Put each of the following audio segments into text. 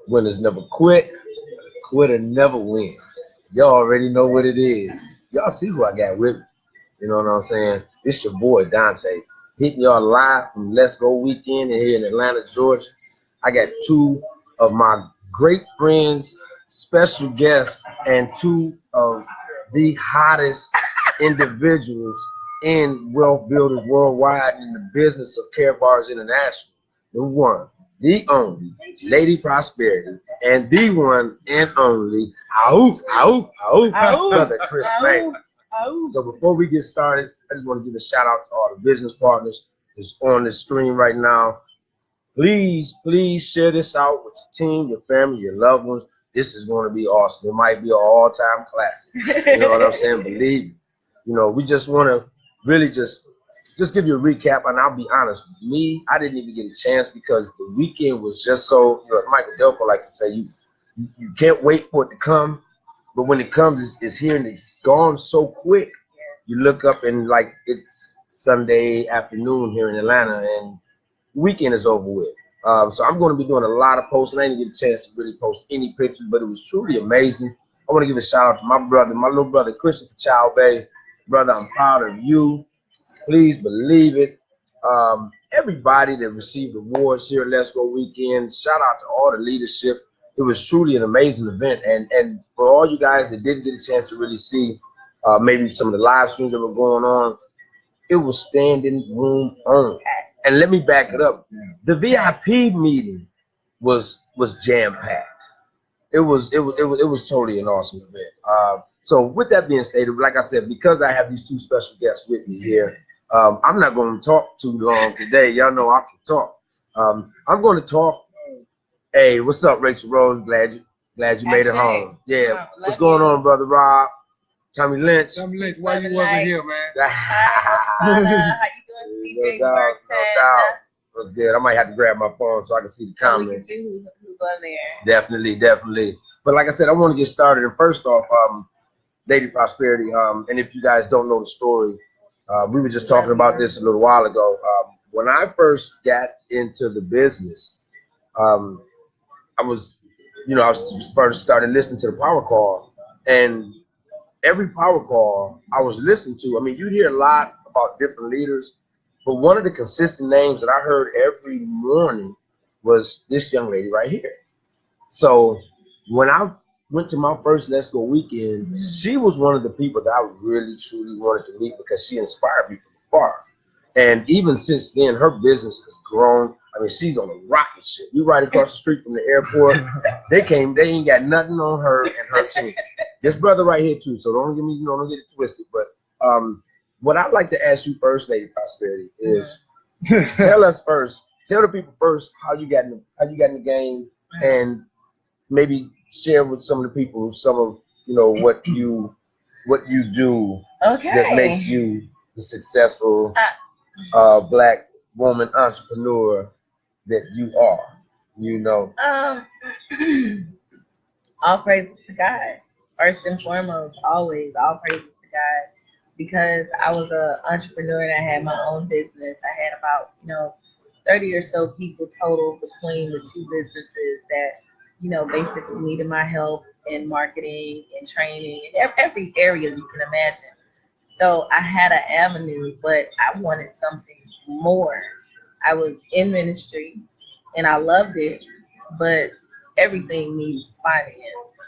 Winners never quit. Quitter never wins. Y'all already know what it is. Y'all see who I got with me. You know what I'm saying? It's your boy Dante. Hitting y'all live from Let's Go Weekend here in Atlanta, Georgia. I got two of my great friends, special guests, and two of the hottest individuals in wealth builders worldwide in the business of Care Bars International. The one, the only, Lady Prosperity, and the one and only, brother Chris May. So before we get started, I just want to give a shout out to all the business partners that's on the stream right now. Please, please share this out with your team, your family, your loved ones. This is going to be awesome. It might be an all-time classic. You know what I'm saying? Believe me. You know, we just want to really just give you a recap. And I'll be honest, me, I didn't even get a chance because the weekend was just so, you know, Michael Delco likes to say, you can't wait for it to come. But when it comes, it's here and it's gone so quick. You look up and like it's Sunday afternoon here in Atlanta and the weekend is over with. So I'm going to be doing a lot of posting. I didn't get a chance to really post any pictures, but it was truly amazing. I want to give a shout out to my brother, my little brother, Christopher Chow Bay. Brother, I'm proud of you. Please believe it. Everybody that received awards here at Let's Go Weekend, shout out to all the leadership. It was truly an amazing event. And for all you guys that didn't get a chance to really see maybe some of the live streams that were going on, it was standing room only. And let me back it up. The VIP meeting was jam packed. It was totally an awesome event. So with that being stated, like I said, because I have these two special guests with me here, I'm not going to talk too long today. Y'all know I can talk. I'm going to talk. Hey, what's up, Rachel Rose? Glad you made it home. Yeah, what's going on, brother Rob? Tommy Lynch. Tommy Lynch, why you wasn't here, man? How you doing, CJ? No doubt. What's good? I might have to grab my phone so I can see the comments. So we can see who's on there. Definitely. But like I said, I want to get started. And first off, Lady Prosperity. And if you guys don't know the story, we were just talking about this a little while ago. When I first got into the business, I was first started listening to the power call, and every power call I was listening to, I mean, you hear a lot about different leaders, but one of the consistent names that I heard every morning was this young lady right here. So when I went to my first Let's Go Weekend, she was one of the people that I really, truly wanted to meet because she inspired me from afar. And even since then, her business has grown. I mean, she's on a rocket ship. You right across the street from the airport. They ain't got nothing on her and her team. This brother right here too. So don't get it twisted. But what I'd like to ask you first, Lady Prosperity, is tell the people first how you got in the game, and maybe share with some of the people some of what you do that makes you the successful black woman entrepreneur that you are. All praises to God. First and foremost, always all praises to God, because I was an entrepreneur and I had my own business. I had about 30 or so people total between the two businesses that basically needed my help in marketing and training and every area you can imagine. So I had an avenue, but I wanted something more. I was in ministry and I loved it, but everything needs finance.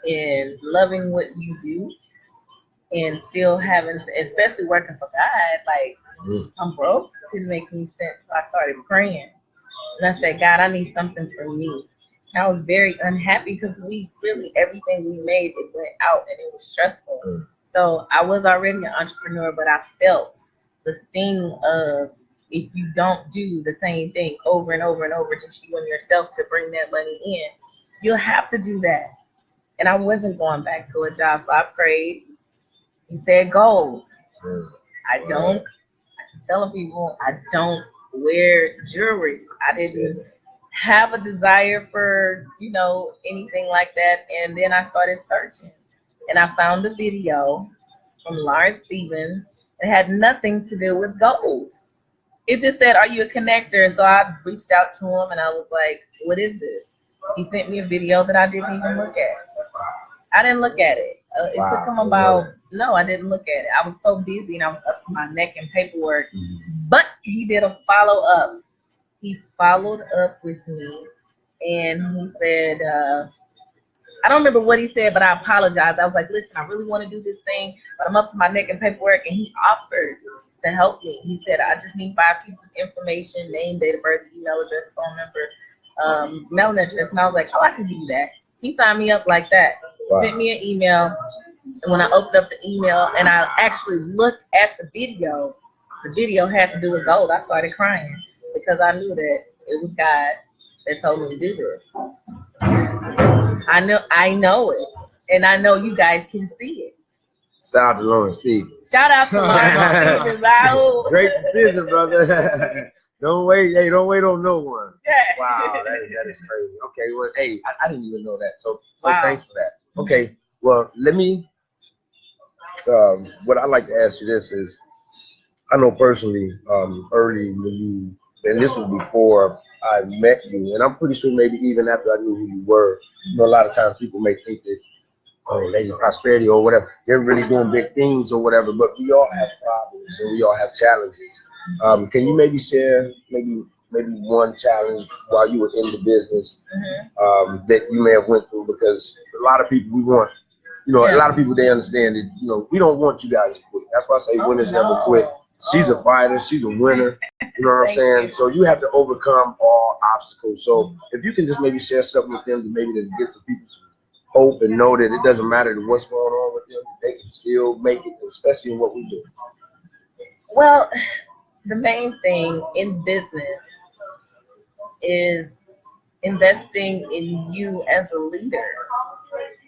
And loving what you do and still having to, especially working for God, like I'm broke, didn't make any sense. So I started praying and I said, God, I need something for me. And I was very unhappy because everything we made, it went out and it was stressful. So I was already an entrepreneur, but I felt the sting of, if you don't do the same thing over and over and over, just you and yourself to bring that money in, you'll have to do that. And I wasn't going back to a job, so I prayed. He said gold. I keep telling people I don't wear jewelry. I didn't have a desire for, anything like that. And then I started searching. And I found a video from Lawrence Stevens. It had nothing to do with gold. It just said, are you a connector? So I reached out to him and I was like, what is this? He sent me a video that I didn't even look at. I didn't look at it. It took him about, no, I didn't look at it. I was so busy and I was up to my neck in paperwork. But he did a follow up. He followed up with me and he said, I don't remember what he said, but I apologized. I was like, listen, I really want to do this thing, but I'm up to my neck in paperwork. And he offered to help me. He said, I just need 5 pieces of information, name, date of birth, email address, phone number, mailing address. And I was like, oh, I can do that. He signed me up like that. Wow. Sent me an email. And when I opened up the email and I actually looked at the video had to do with gold. I started crying because I knew that it was God that told me to do this. I know it. And I know you guys can see it. Shout out to Lauren Stevens. Shout out to Lauren Stevens. Great decision, brother. Don't wait on no one. Yeah. Wow, that is crazy. Okay, well, hey, I didn't even know that. So wow. Thanks for that. Okay, well, let me, what I'd like to ask you this is, I know personally, early when you, and this was before I met you, and I'm pretty sure maybe even after I knew who you were, you know, a lot of times people may think that, oh, Lady Prosperity or whatever, they're really doing big things or whatever, but we all have problems and we all have challenges. Can you maybe share maybe one challenge while you were in the business that you may have went through? Because a lot of people, we want, you know, a lot of people, they understand that, you know, we don't want you guys to quit. That's why I say winners never quit. She's a fighter. She's a winner. You know what I'm saying? So you have to overcome all obstacles. So if you can just maybe share something with them, maybe that gets the people some hope and know that it doesn't matter what's going on with them, they can still make it, especially in what we do. Well, the main thing in business is investing in you as a leader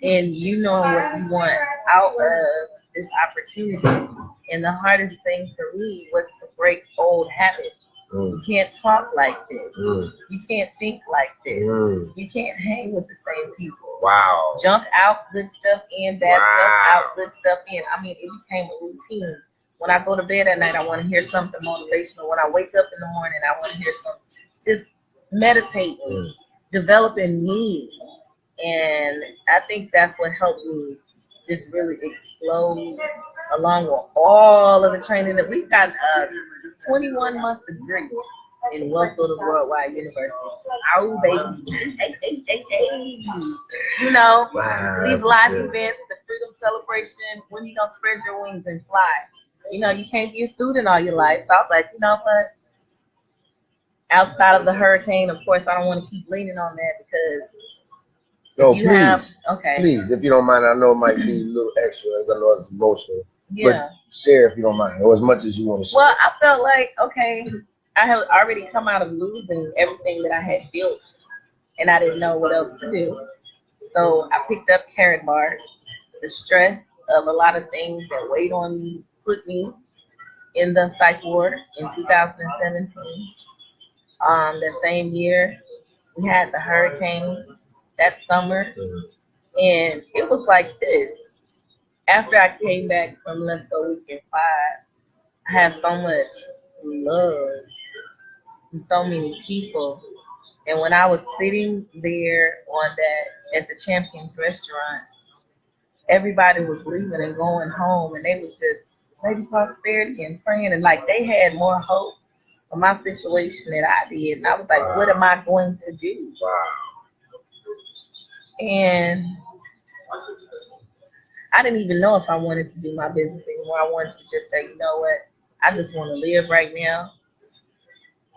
and you knowing what you want out of this opportunity. And the hardest thing for me was to break old habits. You can't talk like this. You can't think like this. You can't hang with the same people. Wow. Junk out, good stuff in, bad stuff out, good stuff in. I mean, it became a routine. When I go to bed at night, I want to hear something motivational. When I wake up in the morning, I want to hear something. Just meditating, developing me. And I think that's what helped me just really explode along with all of the training that we've got. 21-month degree in Wealth Builders Worldwide University. Oh, baby. Hey. You know, these live events, the Freedom Celebration, when you gonna spread your wings and fly? You know, you can't be a student all your life. So I was like, you know what? Outside of the hurricane, of course, I don't want to keep leaning on that because please, if you don't mind, I know it might be a little extra. I know it's emotional. Yeah. But share if you don't mind, or as much as you want to share. Well, I felt like, okay, I had already come out of losing everything that I had built, and I didn't know what else to do. So I picked up carrot bars. The stress of a lot of things that weighed on me put me in the psych ward in 2017. The same year, we had the hurricane that summer, and it was like this. After I came back from Let's Go Weekend 5, I had so much love from so many people. And when I was sitting there at the Champions restaurant, everybody was leaving and going home, and they was just Lady Prosperity and praying, and like they had more hope for my situation than I did. And I was like, what am I going to do? And I didn't even know if I wanted to do my business anymore. I wanted to just say, you know what? I just want to live right now.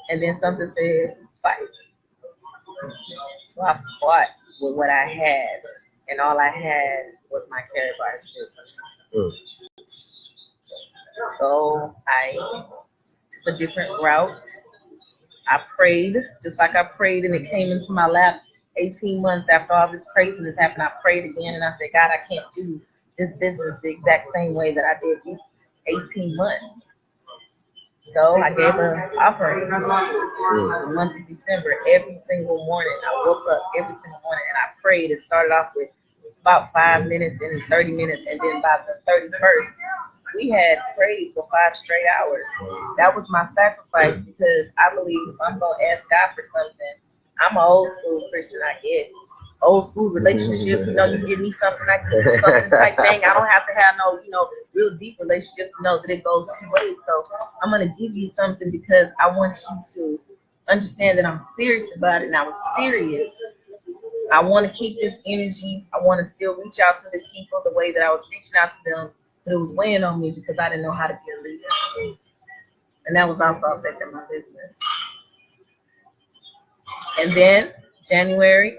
And then something said, fight. So I fought with what I had. And all I had was my carrot bar skills. So I took a different route. I prayed, just like I prayed, and it came into my lap 18 months after all this craziness happened. I prayed again, and I said, God, I can't do this business the exact same way that I did these 18 months. So I gave an offering in the month of December. Every single morning, I woke up every single morning and I prayed. It started off with about 5 minutes and 30 minutes, and then by the 31st, we had prayed for 5 straight hours. That was my sacrifice because I believe if I'm going to ask God for something, I'm an old school Christian, I guess. old school relationship. You know, you give me something, I give you something type thing. I don't have to have no, you know, real deep relationship to know that it goes two ways. So I'm gonna give you something because I want you to understand that I'm serious about it, and I was serious. I want to keep this energy. I want to still reach out to the people the way that I was reaching out to them, but it was weighing on me because I didn't know how to be a leader, and that was also affecting my business. And then January,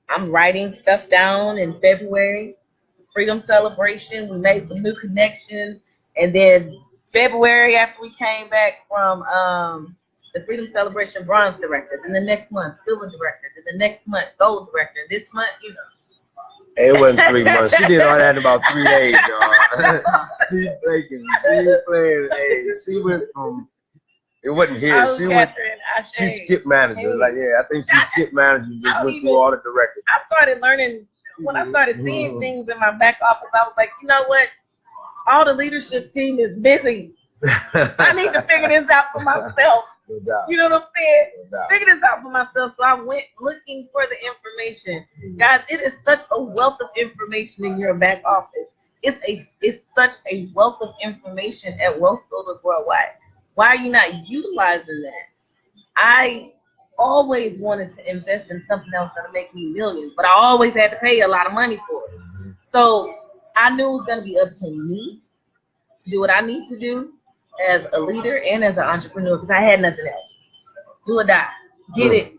I'm writing stuff down in February. Freedom celebration. We made some new connections. And then February, after we came back from the Freedom Celebration, bronze director. Then the next month, silver director. Then the next month, gold director. This month, you know. It wasn't 3 months. She did all that in about 3 days, y'all. She faking. She playing. Hey, she went from. It wasn't here. She went. She skipped manager. Like, yeah, I think she skipped manager. Just went through all the directors. I started learning when I started seeing things in my back office. I was like, you know what? All the leadership team is busy. I need to figure this out for myself. No doubt. You know what I'm saying? No doubt. Figure this out for myself. So I went looking for the information. Guys, it is such a wealth of information in your back office. It's such a wealth of information at Wealth Builders Worldwide. Why are you not utilizing that? I always wanted to invest in something else that'll make me millions, but I always had to pay a lot of money for it. So I knew it was going to be up to me to do what I need to do as a leader and as an entrepreneur because I had nothing else. Do or die. Get it.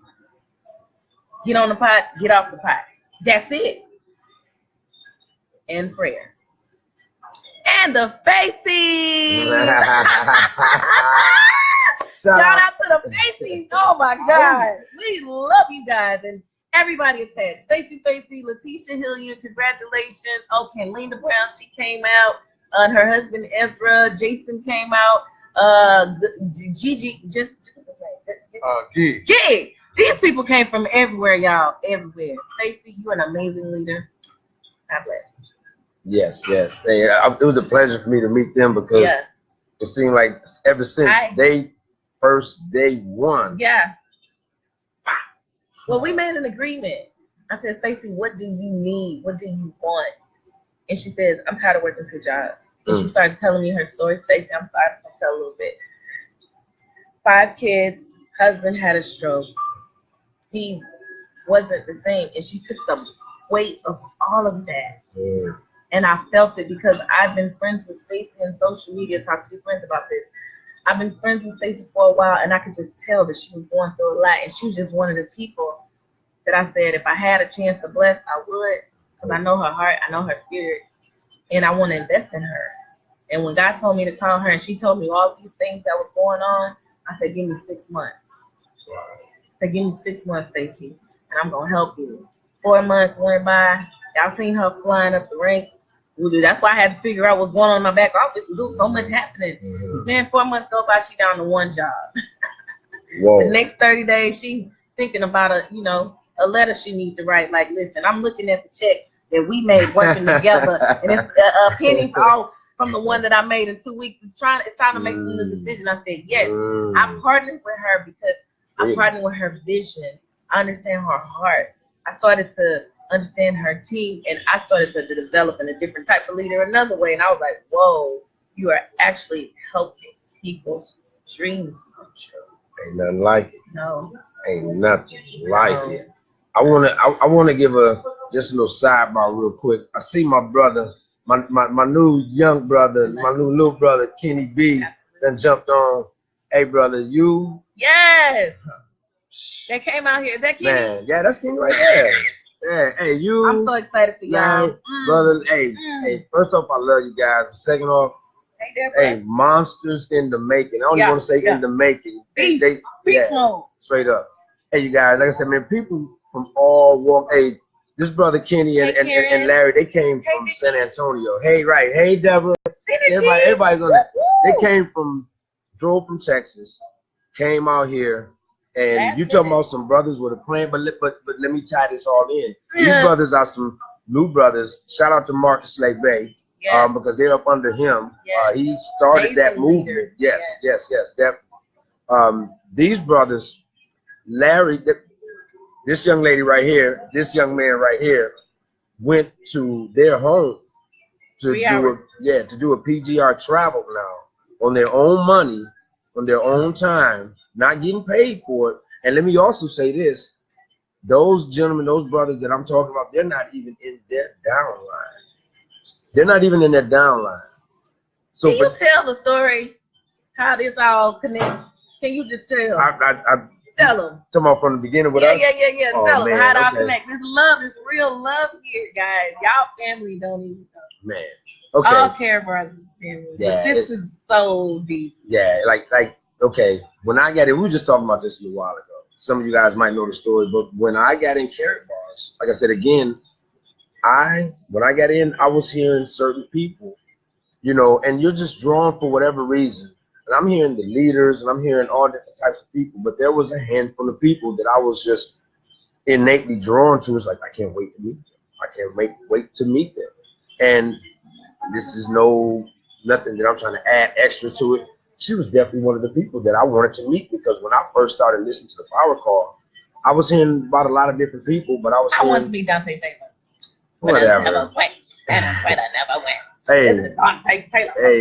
Get on the pot. Get off the pot. That's it. And prayer. And the faces. Shout out to the faces. Oh my God. We love you guys and everybody attached. Stacey Facey, Letitia Hilliard, congratulations. Oh, Kenlina Brown, she came out. And her husband Ezra, Jason came out. Gigi, just Gig. These people came from everywhere, y'all. Everywhere. Stacey, you're an amazing leader. God bless. Yes. Hey, it was a pleasure for me to meet them because it seemed like ever since day one. Yeah. Well, we made an agreement. I said, Stacey, what do you need? What do you want? And she says, I'm tired of working 2 jobs. And she started telling me her story. Stacey, I'm sorry, I'm going to tell a little bit. 5 kids, husband had a stroke. He wasn't the same. And she took the weight of all of that. And I felt it because I've been friends with Stacey on social media, talked to friends about this. I've been friends with Stacey for a while, and I could just tell that she was going through a lot. And she was just one of the people that I said, if I had a chance to bless, I would. Because I know her heart, I know her spirit, and I want to invest in her. And when God told me to call her, and she told me all these things that was going on, I said, give me 6 months. I said, give me 6 months, Stacey, and I'm going to help you. 4 months went by. Y'all seen her flying up the ranks. That's why I had to figure out what's going on in my back office. There's so much happening. Man, 4 months go by, she down to 1 job. Whoa. The next 30 days, she thinking about a letter she needs to write. Like, listen, I'm looking at the check that we made working together, and it's pennies off from the one that I made in 2 weeks. It's time to make some new decision. I said, yes, I'm partnering with her because I'm partnering with her vision. I understand her heart. I started to understand her team, and I started to develop in a different type of leader another way. And I was like, whoa, you are actually helping people's dreams come true. Ain't nothing like it. No. Ain't nothing like it. I wanna give just a little sidebar real quick. I see my brother, my new young brother, my new little brother, Kenny B, then jumped on. Hey brother, you? Yes. They came out here. Is that Kenny? Man, yeah, that's Kenny right there. Yeah, hey, you. I'm so excited for y'all. Brother, hey, first off, I love you guys. Second off, hey, monsters in the making. I don't even want to say in the making. They straight up. Hey, you guys, like I said, man, people from all walk. Hey, this brother Kenny and Larry, they came from San Antonio. Hey, right. Hey, Deborah. Everybody's on that. They drove from Texas, came out here. And you talking about some brothers with a plan, but let me tie this all in. These brothers are some new brothers. Shout out to Marcus Lake Bay, because they're up under him. He started that movement. Yes. These brothers, Larry, this young lady right here, this young man right here, went to their home to do a PGR travel now on their own money, on their own time, not getting paid for it. And let me also say this: those gentlemen, those brothers that I'm talking about, they're not even in their downline. They're not even in their downline. So, can you tell the story how this all connects? Can you just tell? Tell them. Talking about from the beginning with us? Yeah. Oh, tell them how it all connects. This love, this real love here, guys. Y'all family don't even know. Man. Okay. All care brothers family. Yeah. But this is so deep. Yeah, okay. When I got in, we were just talking about this a little while ago. Some of you guys might know the story, but when I got in Carrot Bars, like I said again, when I got in, I was hearing certain people, you know, and you're just drawn for whatever reason. And I'm hearing the leaders and I'm hearing all different types of people, but there was a handful of people that I was just innately drawn to. It's like, I can't wait to meet them. I can't wait to meet them. And this is nothing that I'm trying to add extra to it. She was definitely one of the people that I wanted to meet, because when I first started listening to the Power Call, I was hearing about a lot of different people, but I want to meet Dante Taylor. Whatever. I never went. I never went. Hey,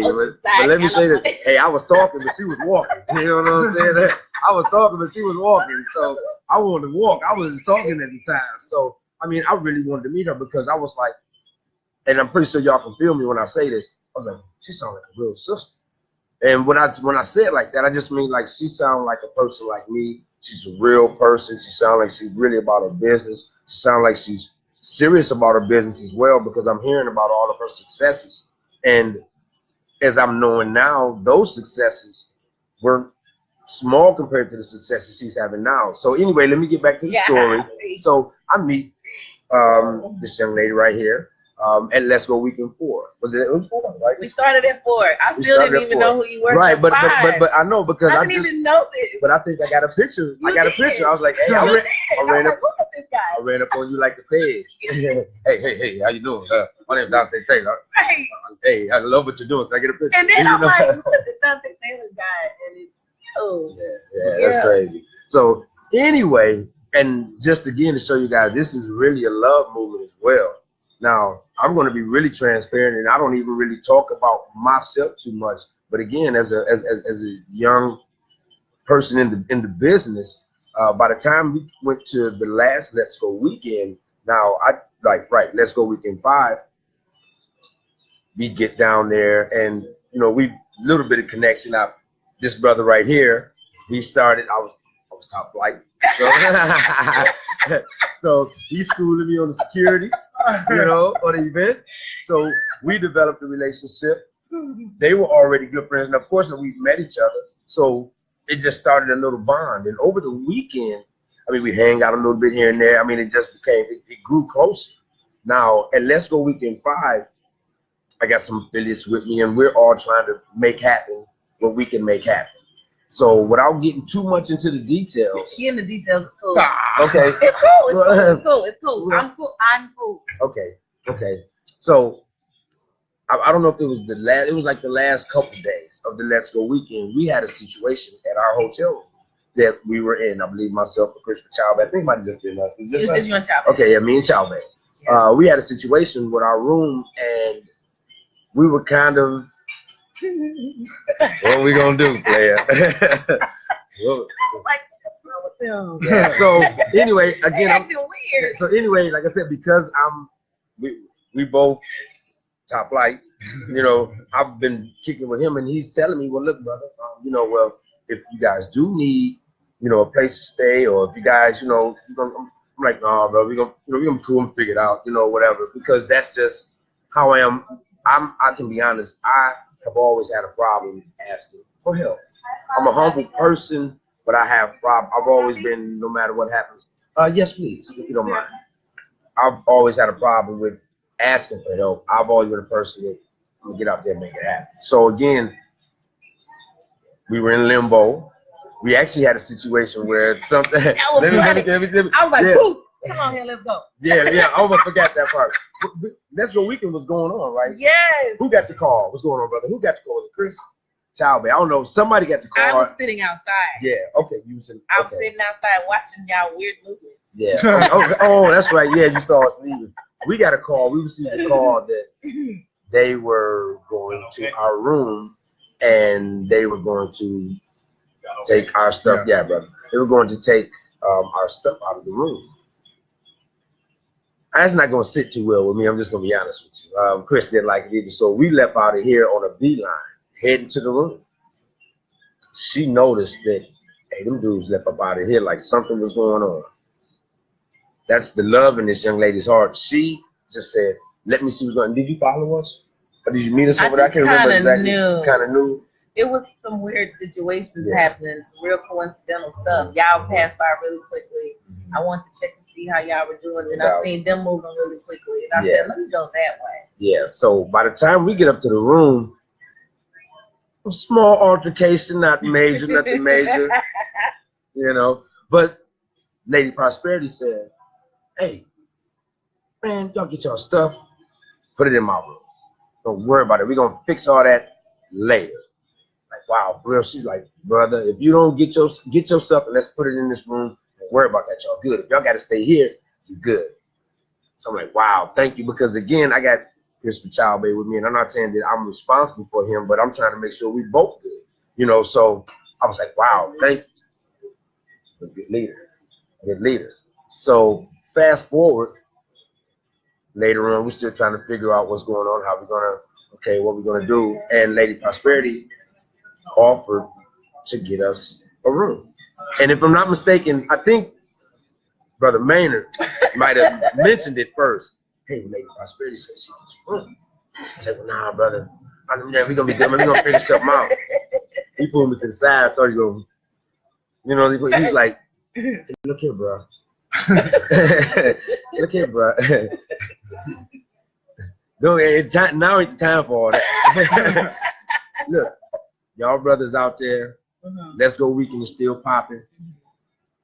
but let me say this. Hey, I was talking, but she was walking. You know what I'm saying? I was talking, but she was walking. So I wanted to walk. I was talking at the time. So, I mean, I really wanted to meet her, because I was like, and I'm pretty sure y'all can feel me when I say this, I was like, she sounds like a real sister. And when I say it like that, I just mean like she sounds like a person like me. She's a real person. She sounds like she's really about her business. She sounds like she's serious about her business as well, because I'm hearing about all of her successes. And as I'm knowing now, those successes were small compared to the successes she's having now. So anyway, let me get back to the story. So I meet this young lady right here at Let's Go Weekend 4. Was it 4, right? We started at 4. I still didn't even know who you were. Right, but I know, because I didn't even know this. But I think I got a picture. I was like, hey, I ran up on you like the page. hey, how you doing? My name's Dante Taylor. Hey, I love what you're doing. Can I get a picture? And then I'm like, who's this Dante Taylor guy? And it's that's crazy. So anyway, and just again to show you guys, this is really a love movement as well. Now, I'm going to be really transparent, and I don't even really talk about myself too much. But again, as a young person in the business, by the time we went to the last Let's Go Weekend, now Let's Go Weekend 5, we get down there, and you know, we little bit of connection. This brother right here, we started. I was top flight, so he's schooling me on the security, you know, on the event. So we developed a relationship. They were already good friends, and of course, we met each other. So it just started a little bond. And over the weekend, I mean, we hang out a little bit here and there. I mean, it just it grew closer. Now, at Let's Go Weekend 5, I got some affiliates with me, and we're all trying to make happen what we can make happen. So without getting too much into the details. She in the details is cool. Okay. It's cool. It's cool. I'm cool. Okay. So I don't know if it was it was like the last couple of days of the Let's Go Weekend. We had a situation at our hotel room that we were in. I believe myself and Christopher Chowbay. I think it might have just been us. It was just you and Chowbay. Okay, yeah, me and Chowbay. Yeah. We had a situation with our room, and we were kind of, what are we gonna do, player? Yeah. So anyway, again, weird. So anyway, like I said, because we both top flight, you know, I've been kicking with him, and he's telling me, well, look, brother, you know, well, if you guys do need, you know, a place to stay, or if you guys, you know, I'm like, no, bro, we're gonna cool and figure it out, you know, whatever, because that's just how I am. I can be honest, I have always had a problem asking for help. I'm a humble person, but I have problems. I've always been, no matter what happens. Yes, please, if you don't mind. I've always had a problem with asking for help. I've always been a person that I'm gonna get out there and make it happen. So again, we were in limbo. We actually had a situation where something. Let me, I was like, "Poof, come on here, let's go." Yeah, I almost forgot that part. Let's Go Weekend was going on, right? Yes. Who got the call? What's going on, brother? Who got the call? Was it Chris? Chowbay. I don't know. Somebody got the call. I was sitting outside. Yeah. Okay. You was sitting. I was sitting outside watching y'all weird movements. Yeah. Oh, that's right. Yeah, you saw us leaving. We got a call. We received a call that they were going to our room and they were going to take our stuff. Yeah, brother. They were going to take our stuff out of the room. That's not going to sit too well with me. I'm just going to be honest with you. Chris didn't like it either. So we left out of here on a beeline, heading to the room. She noticed that, hey, them dudes left up out of here like something was going on. That's the love in this young lady's heart. She just said, let me see what's going on. Did you follow us? Or did you meet us over there? I can't remember exactly. Kind of knew. It was some weird situations happening, some real coincidental stuff. Y'all passed by really quickly. I wanted to check and see how y'all were doing, and I seen them moving really quickly. And I said, let me go that way. Yeah, so by the time we get up to the room, a small altercation, nothing major, you know. But Lady Prosperity said, hey, man, y'all get your stuff, put it in my room. Don't worry about it. We're going to fix all that later. Like, wow, for real. She's like, brother, if you don't get your stuff and let's put it in this room, don't worry about that. Y'all good. If y'all got to stay here, you good. So I'm like, wow, thank you. Because, again, I got Christopher Child Bay with me, and I'm not saying that I'm responsible for him, but I'm trying to make sure we both good. You know, so I was like, wow, thank you. A good leader. Good leader. So fast forward, later on, we're still trying to figure out what's going on, how we're going to, what we're going to do. And Lady Prosperity offered to get us a room. And if I'm not mistaken, I think Brother Maynard might have mentioned it first. Hey, Lady Prosperity said she wants a room. I said, well, nah, brother. We're going to be good. We're going to figure something out. He pulled me to the side. I thought he was going to, you know, he was like, hey, look here, bro. Look here, bro. Now ain't the time for all that. Look, y'all brothers out there, let's go weekend is still popping.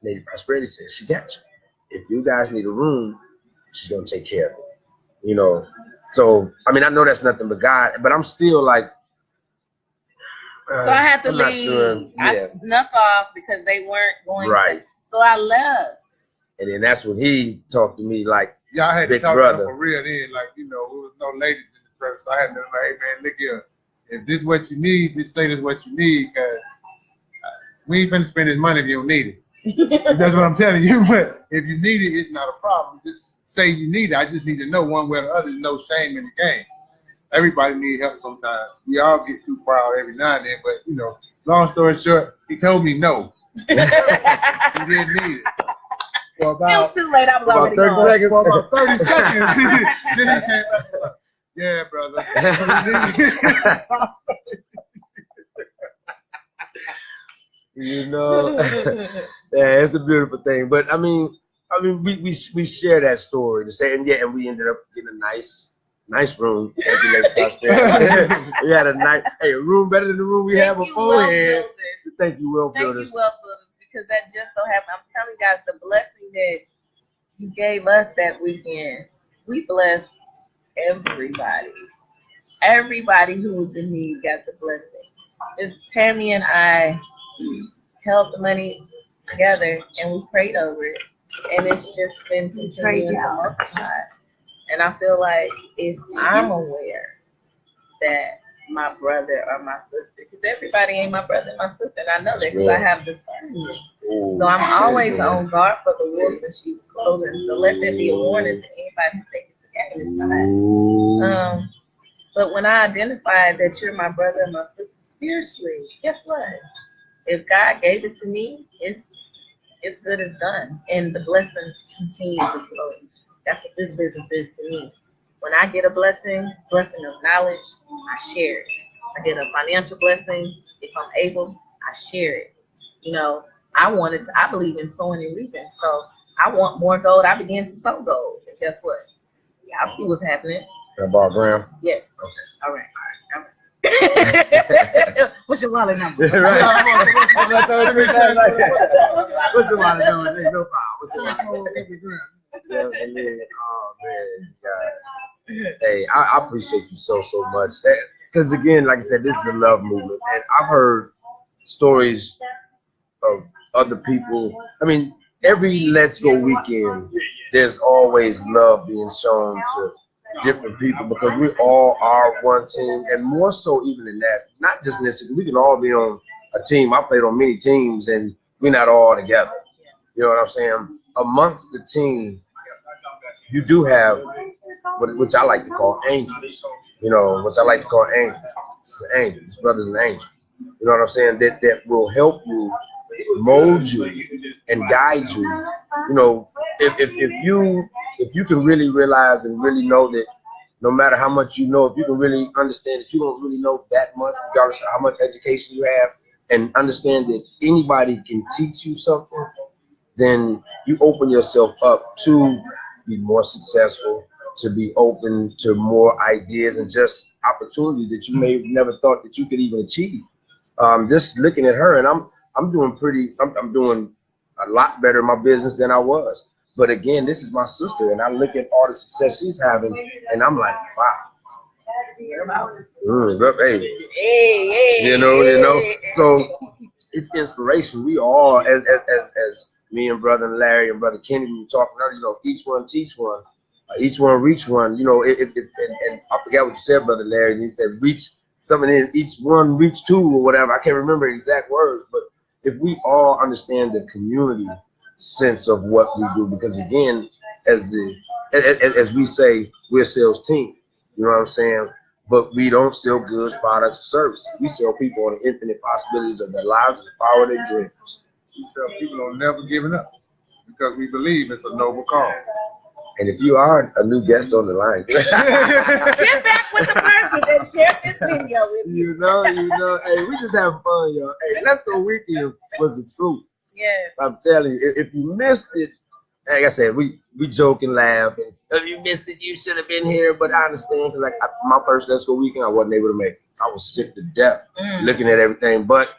Lady Prosperity says she got you. If you guys need a room, she's gonna take care of it. You know. So I mean, I know that's nothing but God, but I'm still like. So I had to leave. Sure. I snuck off because they weren't going. Right. So I left. And then that's when he talked to me like y'all had big to talk brother. To him for real then, like, you know, there was no ladies in the press. So I had to be like, hey man, look here. If this is what you need, just say this is what you need, because we ain't finna spend this money if you don't need it. That's what I'm telling you. But if you need it, it's not a problem. Just say you need it. I just need to know one way or the other. There's no shame in the game. Everybody needs help sometimes. We all get too proud every now and then, but you know, long story short, he told me no. He didn't need it. For about, it was too late. I was already 30 gone. Seconds. For about 30 seconds. Then he came back. Yeah, brother. You know, yeah, it's a beautiful thing. But I mean, we share that story to say, and and we ended up getting a nice room. We had a nice, a room better than the room we had beforehand. Thank you, Well Builders. Thank you, Well Builders. Because that just so happened. I'm telling you guys, the blessing that you gave us that weekend, we blessed everybody. Everybody who was in need got the blessing. It's Tammy and I held the money together and we prayed over it. And it's just been continuing to multiply. And I feel like if I'm aware that my brother or my sister, because everybody ain't my brother and my sister, and I know that because I have discernment. So I'm always on guard for the wolves in sheep's clothing. So let that be a warning to anybody who thinks the game is not. But when I identified that you're my brother and my sister spiritually, guess what? If God gave it to me, it's good as done, and the blessings continue to flow. That's what this business is to me. When I get a blessing of knowledge, I share it. I get a financial blessing, if I'm able, I share it. You know, I believe in sowing and reaping. So I want more gold. I began to sow gold. And guess what? Y'all see what's happening. Bob Graham? Yes. Okay. All right. What's your wallet number? Right. What's your wallet number? There's no problem. What's your wallet number? Oh man, guys. Hey, I appreciate you so much. Because again, like I said, this is a love movement, and I've heard stories of other people. I mean, every Let's Go weekend, there's always love being shown to different people because we all are one team, and more so even than that, not just necessarily, we can all be on a team. I played on many teams, and we're not all together. You know what I'm saying? Amongst the team, you do have, which I like to call angels. You know, which I like to call angels. It's angels, it's brothers and angels. You know what I'm saying? That will help you, mold you, and guide you. You know, if you can really realize and really know that no matter how much you know, if you can really understand that you don't really know that much, regardless of how much education you have, and understand that anybody can teach you something, then you open yourself up to be more successful, to be open to more ideas and just opportunities that you may have never thought that you could even achieve. Just looking at her, and I'm doing a lot better in my business than I was. But again, this is my sister, and I look at all the success she's having, and I'm like, wow. Hey, you know. So it's inspiration. We all, as me and brother Larry and brother Kenny were talking earlier, you know, each one teach one, each one reach one. You know, and I forgot what you said, brother Larry. And he said reach something in each one, reach two or whatever. I can't remember exact words, but if we all understand the community sense of what we do, because again, as we say, we're a sales team. You know what I'm saying? But we don't sell goods, products, or services. We sell people on the infinite possibilities of their lives and the power of their dreams. We sell people on never giving up because we believe it's a noble cause. And if you are a new guest on the line, get back with the person that shared this video with you. You know, hey, we just have fun, y'all. Hey, Let's Go weekend was the truth. Yes. I'm telling you, if you missed it, like I said, we joke and laugh. And if you missed it, you should have been here. But I understand, because my first Let's Go weekend, I wasn't able to make it. I was sick to death looking at everything. But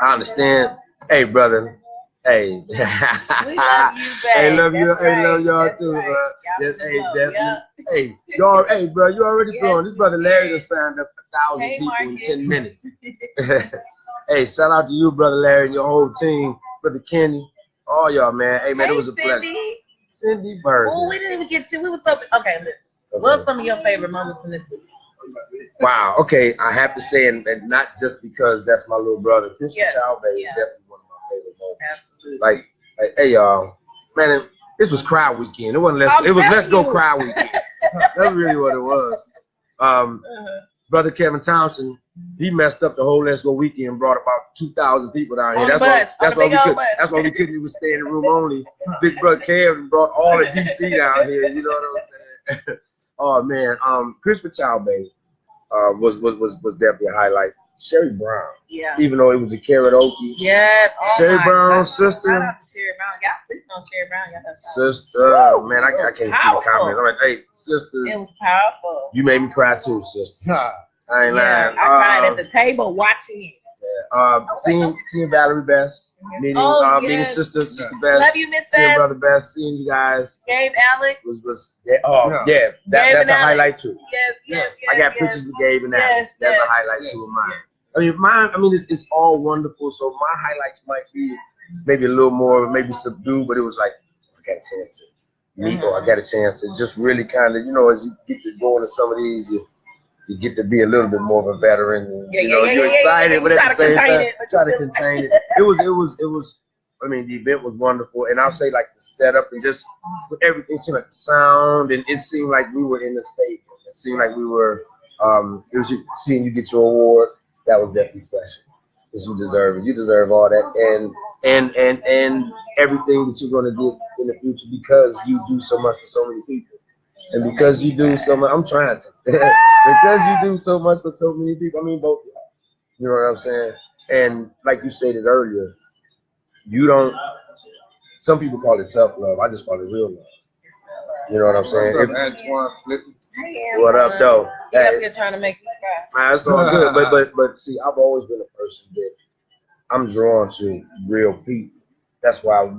I understand. Hey, brother. Hey. We love you, babe. Hey, love you. That's Hey, right. love y'all That's too, right. bro. Yes, hey, definitely. Yep. Hey, y'all. Hey, bro, you already Yes, growing. This brother Larry done signed up 1,000 Hey, people in Marcus. 10 minutes. Hey, shout out to you, brother Larry, and your whole team, brother Kenny, all y'all, man. Hey, man, it was a pleasure. Cindy Bird. Oh, we didn't even get you. We was so okay. Listen. What are some of your favorite moments from this week? Wow. Okay, I have to say, and not just because that's my little brother. Christian Child Bay is definitely one of my favorite moments. Absolutely. Like, hey, y'all, man, this was Cry Weekend. It wasn't Let's Go Cry Weekend. That's really what it was. Brother Kevin Thompson, he messed up the whole Let's Go weekend and brought about 2,000 people down here. That's why we couldn't even stay in the room only. Big brother Kevin brought all of DC down here. You know what I'm saying? Oh man, Christopher Child Bay was definitely a highlight. Sherry Brown, even though it was a karaoke. Yes, Sherry Brown's sister. Shout out to Sherry Brown. Y'all sleeping on Sherry Brown. Sister, man, I can't see the comments. I'm like, hey, sister. It was powerful. You made me cry too, sister. I ain't lying. I cried at the table watching it. Seeing Valerie Best, meeting Sister Best, Love you, Miss seeing Best. Brother Best, seeing you guys. Gabe Alex. That's a highlight too. Yes. I got pictures with Gabe and Alex. That's a highlight too of mine. I mean, it's all wonderful. So my highlights might be maybe a little more, maybe subdued, but it was like I got a chance to meet, or I got a chance to just really kind of, as you get to go into some of these, you get to be a little bit more of a veteran. You're excited, but at the same time, try to contain it. It was. I mean, the event was wonderful, and I'll say like the setup and just everything seemed like the sound, and it seemed like we were in the stadium. It seemed like we were. It was seeing you get your award. That was definitely special, because you deserve it. You deserve all that, and everything that you're gonna do in the future, because you do so much for so many people. And because you do so much, I'm trying to. Because you do so much for so many people, I mean both of y'all. You know what I'm saying? And like you stated earlier, you don't, some people call it tough love. I just call it real love. You know what I'm saying? What's up, Antoine Flippy? What up, though? You're trying to make me cry. That's all good. But see, I've always been a person that I'm drawn to real people. That's why I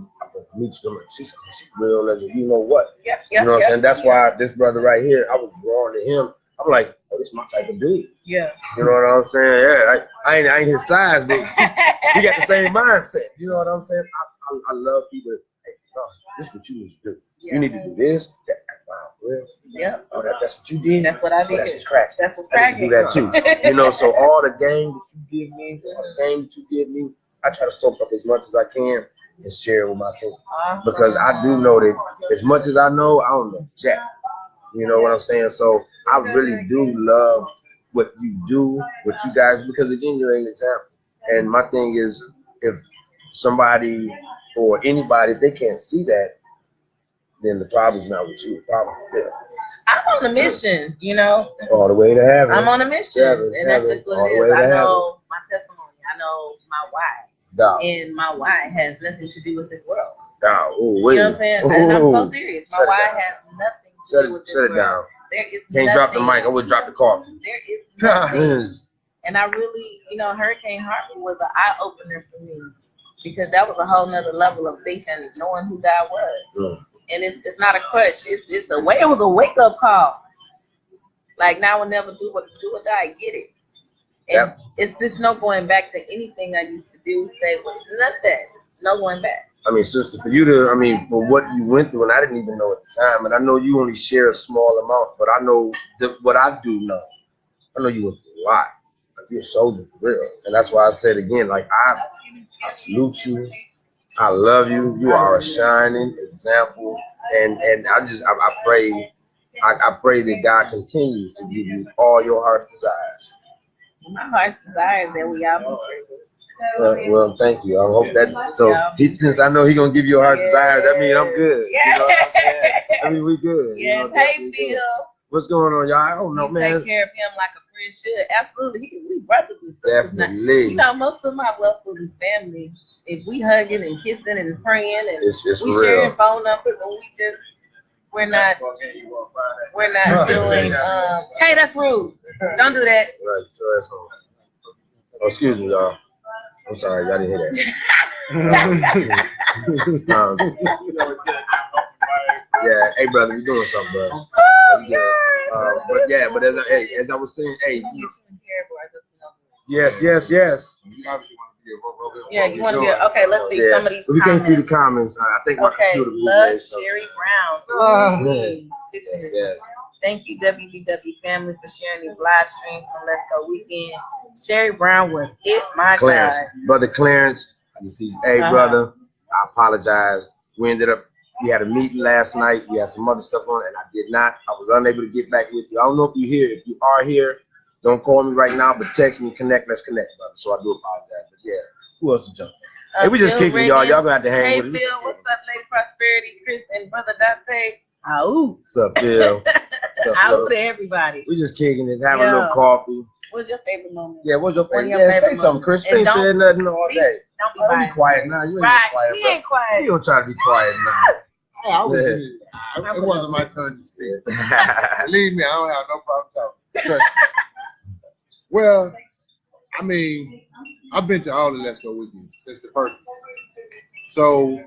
meet them. She's real as you know what. You know what I'm saying? That's why this brother right here, I was drawn to him. I'm like, oh, this is my type of dude. Yeah. You know what I'm saying? Yeah, I ain't his size, but he got the same mindset. You know what I'm saying? I love people. Hey, no, this is what you need to do. Yeah. You need to do this. That. Wow, real. Yep. Oh, that's what you did. That's what I did. Oh, that's what's cracking. That's what's I need to cracking. do that too. You know, so all the game that you give me, I try to soak up as much as I can and share it with my team. Awesome. Because I do know that as much as I know, I don't know jack. You know what I'm saying? So I really do love what you do, what you guys, because again, you're an example. And my thing is, if somebody or anybody, if they can't see that, then the problem's not with you. The problem is them. I'm on a mission, you know. All the way to heaven. I'm on a mission, and that's just what it is. I know my testimony. I know my why, and my why has nothing to do with this world. You know what I'm saying? And I'm so serious. My why has nothing to do with this world. Down. There is Can't drop the mic. I would drop the coffee. There is nothing. And I really, you know, Hurricane Harvey was an eye opener for me because that was a whole nother level of faith and knowing who God was. And it's not a crutch. It was a wake up call. Like now I'll never do or die. Get it. And it's just no going back to anything I used to do. Say none of that. No going back. I mean, sister, for you to, I mean, for what you went through, and I didn't even know at the time, and I know you only share a small amount, but I know what I do know. I know you went through a lot. Like you're a soldier for real, and that's why I said again, like I salute you. I love you. You are a shining example, and I pray that God continues to give you all your heart's desires. My heart's desire is that we all be well, thank you. I hope that. So since I know He's gonna give you a heart desire, that means I'm good. Yeah. You know what I'm saying? I mean, we good. Yeah. You know, hey, Bill. What's going on, y'all? I don't know, man. Take care of him like a friend should. Absolutely, we brothers and sisters. Definitely. You know, most of my wealth is family. If we hugging and kissing and praying and it's we sharing phone numbers and we're not doing hey, that's rude. Don't do that. Right, so that's home. Oh, excuse me, y'all. I'm sorry, y'all didn't hear that. Yeah, hey brother, you doing something, bro? But as I was saying, hey. Yes. Yeah, you want to be okay. Let's see some of these. We can't see the comments. I think my computer. Love Sherry Brown. Yes. Thank you, WBW family, for sharing these live streams from Let's Go Weekend. Sherry Brown was it, my Clarence, God. Brother Clarence, you see, hey brother, I apologize. We had a meeting last night. We had some other stuff on, and I did not. I was unable to get back with you. I don't know if you're here. If you are here, don't call me right now, but text me, let's connect, brother. So I do apologize. But yeah, who else is jumping? Hey, we just kicking y'all. Y'all gonna have to hang with us. Hey, Phil, what's up, Lady Prosperity, Chris, and Brother Dante? What's up, Phil? Out to everybody. We just kicking it, having a little coffee. What's your favorite moment? Yeah, what's your favorite? Say something, Chris. You ain't said nothing all day. Don't be quiet now. You ain't quiet. We ain't quiet. You don't try to be quiet now. It wasn't my turn to speak. Believe me, I don't have no problem talking. Well, I mean, I've been to all the Let's Go Weekends since the first one. So,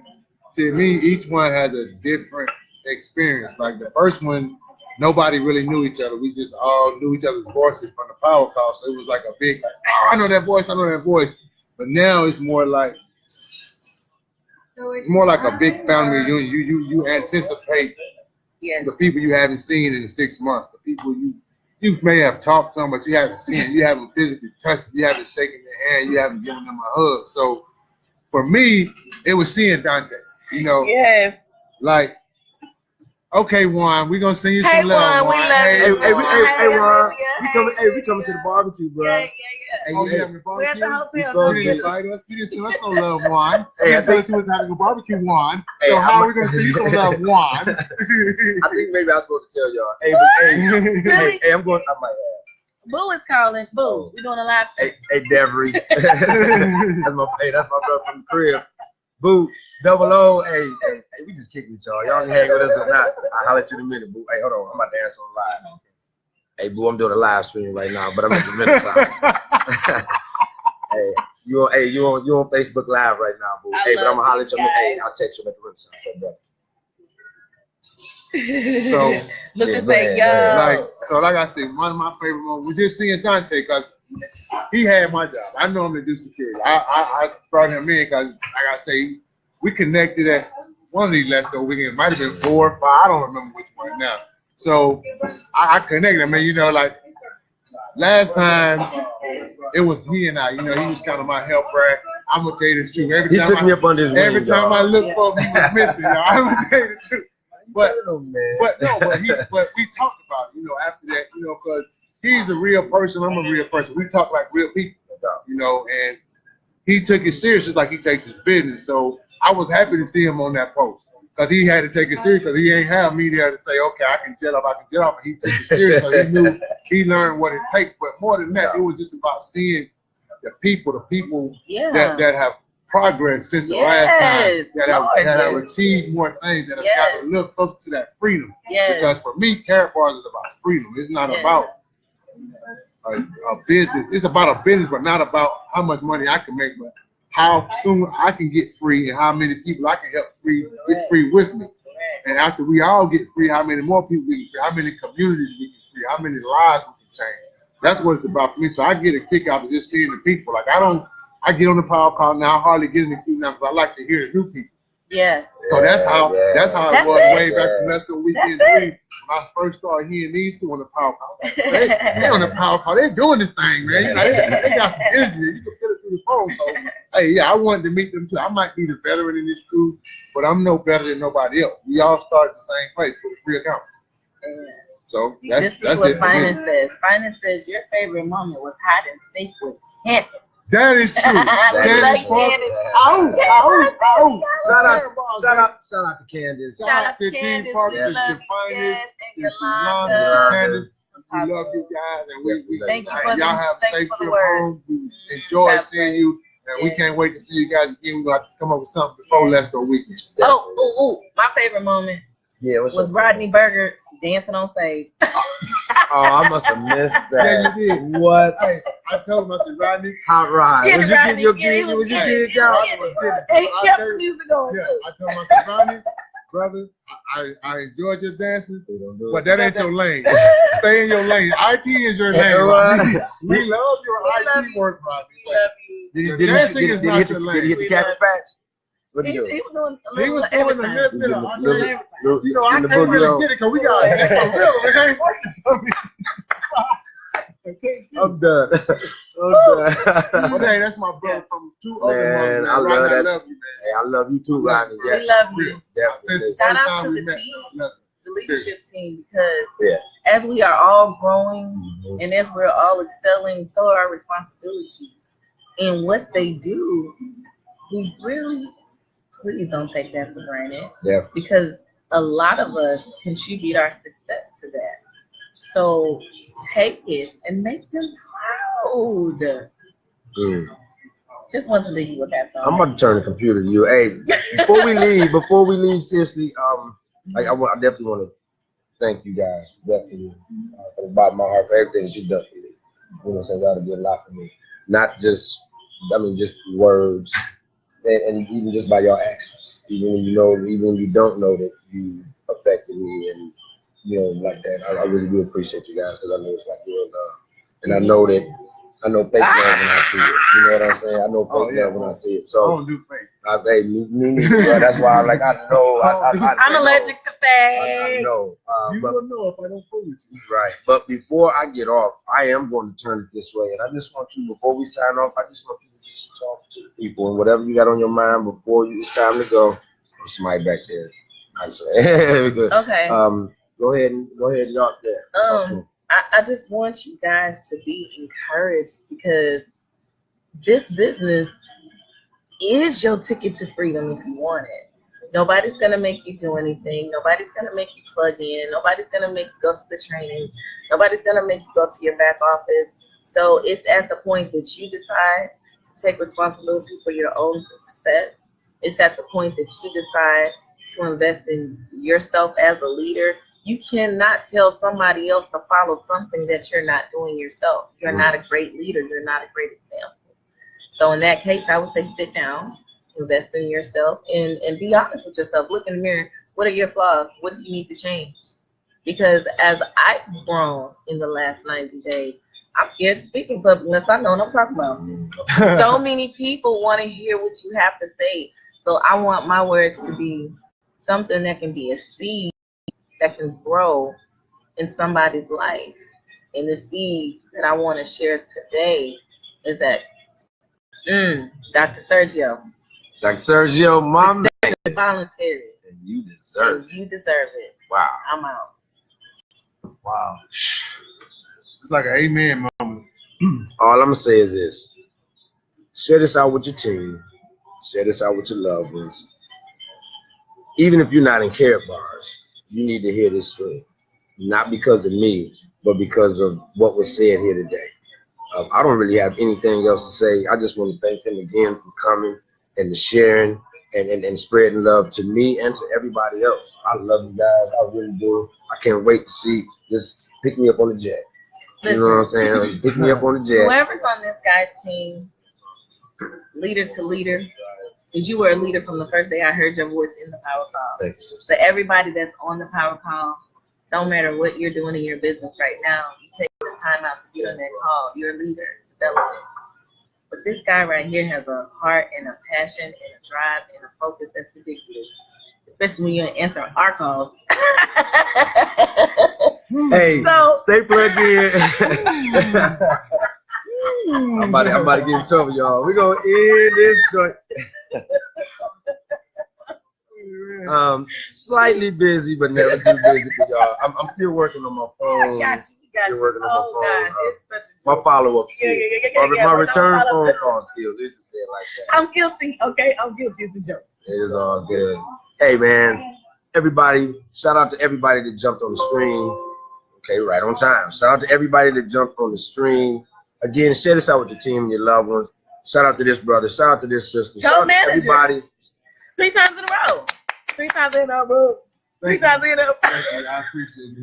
to me, each one has a different experience. Like the first one, nobody really knew each other. We just all knew each other's voices from the power call. So it was like a big, I know that voice. But now it's more like a big family reunion. You anticipate the people you haven't seen in the 6 months. The people you may have talked to them, but you haven't seen. You haven't physically touched them. You haven't shaken their hand. You haven't given them a hug. So for me, it was seeing Dante. You know, like. Okay, Juan, we're gonna sing you some love, Juan. Hey, Juan. We coming to the barbecue, bro. Yeah. Hey, you having a barbecue? We're at the hotel. You didn't invite us. You didn't sing us no love, Juan. Hey, I thought you was having a barbecue, Juan. So how are we gonna sing you some love, Juan? I think maybe I was supposed to tell y'all. Hey, I'm going. I might have. Boo is calling. Boo, we're doing a live stream. Hey, Devery. that's my brother from the crib. Boo, double O, hey, we just kicking with y'all. Y'all can hang with us or not. I'll holler at you in a minute, Boo. Hey, hold on, I'm about to answer on live. Hey, Boo, I'm doing a live stream right now, but I'm at the Renaissance. Hey, you on Facebook Live right now, Boo. Hey, but I'm gonna holler at you. Hey, I'll text you at the Renaissance. So look at that, like I said, one of my favorite moments was just seeing Dante because he had my job. I know him to do security. I brought him in because, like I say, we connected at one of these Let's Go weekends. It might have been 4 or 5. I don't remember which one now. So I connected. I mean, you know, like last time it was he and I. You know, he was kind of my helper. I'm gonna tell you the truth. He took me up on his every wing, time dog. I looked for him, he was missing. Y'all. I'm gonna tell you the truth. But we talked about it, you know, after that, you know, because he's a real person, I'm a real person. We talk like real people, you know, and he took it serious just like he takes his business. So I was happy to see him on that post because he had to take it serious because he ain't have me there to say, okay, I can jet off. And he took it serious because he knew he learned what it takes. But more than that, it was just about seeing the people that have progress since the last time, that have achieved more things, that have gotten a little closer to that freedom. Because for me, Karat-Bars is about freedom. It's not about a business. It's about a business, but not about how much money I can make, but how soon I can get free and how many people I can help get free with me. And after we all get free, how many more people we can free, how many communities we can free, how many lives we can change. That's what it's about for me. So I get a kick out of just seeing the people. Like I get on the power call now. I hardly get in the queue now because I like to hear the new people. Yes. So that's how it was way back from Let's Go Weekend 3. When I first started hearing these two on the power call. They on the power call. They're doing this thing, man. You know, they got some energy. You can feel it through the phone. So, hey, yeah, I wanted to meet them too. I might be the veteran in this crew, but I'm no better than nobody else. We all start at the same place with a free account. So that's what it. Finance says. Finance says your favorite moment was hide and seek with Candace. That is true. Candace. Shout out to Candace. Shout out to Team Parker, the Finest, Yolanda, Candace. We love you guys, and we thank you y'all have a safe trip home. We enjoy seeing you, and we can't wait to see you guys again. We're going to have to come up with something before Let's Go Weekend. My favorite moment was Rodney Berger dancing on stage. Oh, I must have missed that. Yeah, you did. What? Hey, I told him, I said, Rodney. Hot ride. Was you getting your gig? He Was you getting down? He kept the music going Yeah, too. I told him, I said, Rodney, brother, I enjoyed your dancing, but that ain't your lane. Stay in your lane. IT is your lane, Rodney. We love your IT work, Rodney. We love you. Dancing is not your lane. Did he hit the Cabbage Patch? What He did he do? was doing a He little was of doing a everything. little bit of You know, I can't really get it because we got it ain't working for me. I'm done. But hey, that's my brother from 2 other Man, months. I love that. I love you, man. Hey, I love you too, Rodney. We love you. Definitely. Shout out to the team, the leadership team, because as we are all growing and as we're all excelling, so are our responsibilities. And what they do, we really, please don't take that for granted. Yeah. Because a lot of us contribute our success to that. So take it and make them proud. Just want to leave you with that thought. I'm about to turn the computer to you. Hey, before we leave, seriously, I definitely want to thank you guys, definitely, from the bottom of my heart for everything that you've done for me. You know what I'm saying? That'll be a lot for me. Not just, just words, and even just by your actions. Even when you don't know that you affected me, and like that. I really do appreciate you guys because I know it's like real love, and I know fake love when I see it. You know what I'm saying? I know fake love when I see it. So I don't do fake. Hey, me neither. That's why I know. I'm allergic to fake. I know. You will know if I don't fool with you. Right. But before I get off, I am going to turn it this way, and I just want you, before we sign off, I just want you to just talk to the people and whatever you got on your mind before it's time to go. There's somebody back there. Good. Okay. Go ahead and y'all there. I just want you guys to be encouraged because this business is your ticket to freedom if you want it. Nobody's gonna make you do anything. Nobody's gonna make you plug in. Nobody's gonna make you go to the training. Nobody's gonna make you go to your back office. So it's at the point that you decide to take responsibility for your own success. It's at the point that you decide to invest in yourself as a leader. You cannot tell somebody else to follow something that you're not doing yourself. You're not a great leader. You're not a great example. So in that case, I would say sit down, invest in yourself, and be honest with yourself. Look in the mirror. What are your flaws? What do you need to change? Because as I've grown in the last 90 days, I'm scared to speak in public unless I know what I'm talking about. So many people want to hear what you have to say. So I want my words to be something that can be a seed that can grow in somebody's life. And the seed that I want to share today is that Dr. Sergio. Dr. Sergio, my man. It's voluntary. And you deserve it. You deserve it. Wow. I'm out. Wow. It's like an amen moment. All I'm going to say is this. Share this out with your team. Share this out with your loved ones. Even if you're not in care bars, you need to hear this story. Not because of me, but because of what was said here today. I don't really have anything else to say. I just want to thank them again for coming and to sharing and spreading love to me and to everybody else. I love you guys. I really do. I can't wait to see this. Pick me up on the jet. You know what I'm saying? Pick me up on the jet. Whoever's on this guy's team, leader to leader, because you were a leader from the first day I heard your voice in the power call. Thank you, sister. So everybody that's on the power call, don't matter what you're doing in your business right now, you take the time out to get on that call. You're a leader, development. But this guy right here has a heart and a passion and a drive and a focus that's ridiculous. Especially when you answer our calls. Hey, So- stay plugged in. I'm about to get in trouble, y'all. We're going to end this joint. Slightly busy, but never too busy for y'all. I'm still working on my phone. I got you. Still working on my Oh phone. gosh, it's such a My joy. follow-up skills. My return My phone follow-up. call skills. Let's just say it like that. I'm guilty, okay? I'm guilty as a joke. It is all good. Hey, man. Everybody, shout out to everybody that jumped on the stream. Okay, right on time. Shout out to everybody that jumped on the stream. Again, share this out with your team and your loved ones. Shout out to this brother. Shout out to this sister. Shout out to everybody. 3 times in a row. 3 times in a row. 3 times in a row. Thank you. I appreciate you.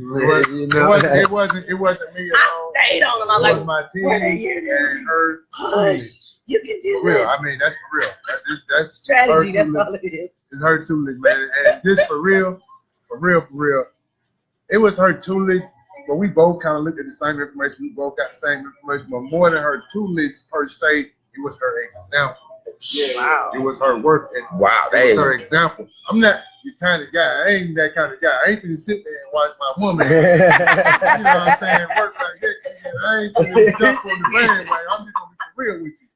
You know, It wasn't me alone. I stayed on him. I It like was my team what are you doing? and her Push. You can do for real. this. I mean, that's for real. That's Strategy, her that's two all it is. It's her tulips, man. And this for real. It was her tulips, but we both kind of looked at the same information. We both got the same information, but more than her tulips per se, it was her example. Wow. It was her work. And wow, it was her example. I'm not the kind of guy. I ain't that kind of guy. I ain't gonna sit there and watch my woman. You know what I'm saying? Work like that. I ain't gonna jump on the bandwagon. I'm just gonna be for real with you.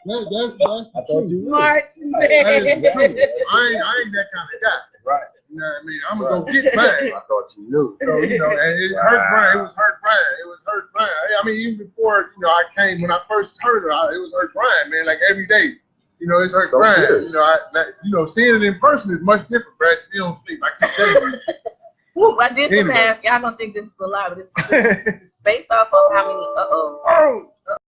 That's the truth. Smart That is man. the truth. I ain't that kind of guy. Right. You know what I mean? I'm gonna go get mine. I thought you knew. So, and it hurt Brian. It was hurt Brian. It was hurt Brian. I mean, even before, I came, when I first heard her, it was hurt Brian, man, like every day. It's hurt So Brian. serious. Seeing it in person is much different, Brad. She don't sleep. I can tell you. I did the math. Y'all gonna think this is a lie, but this is based off of how many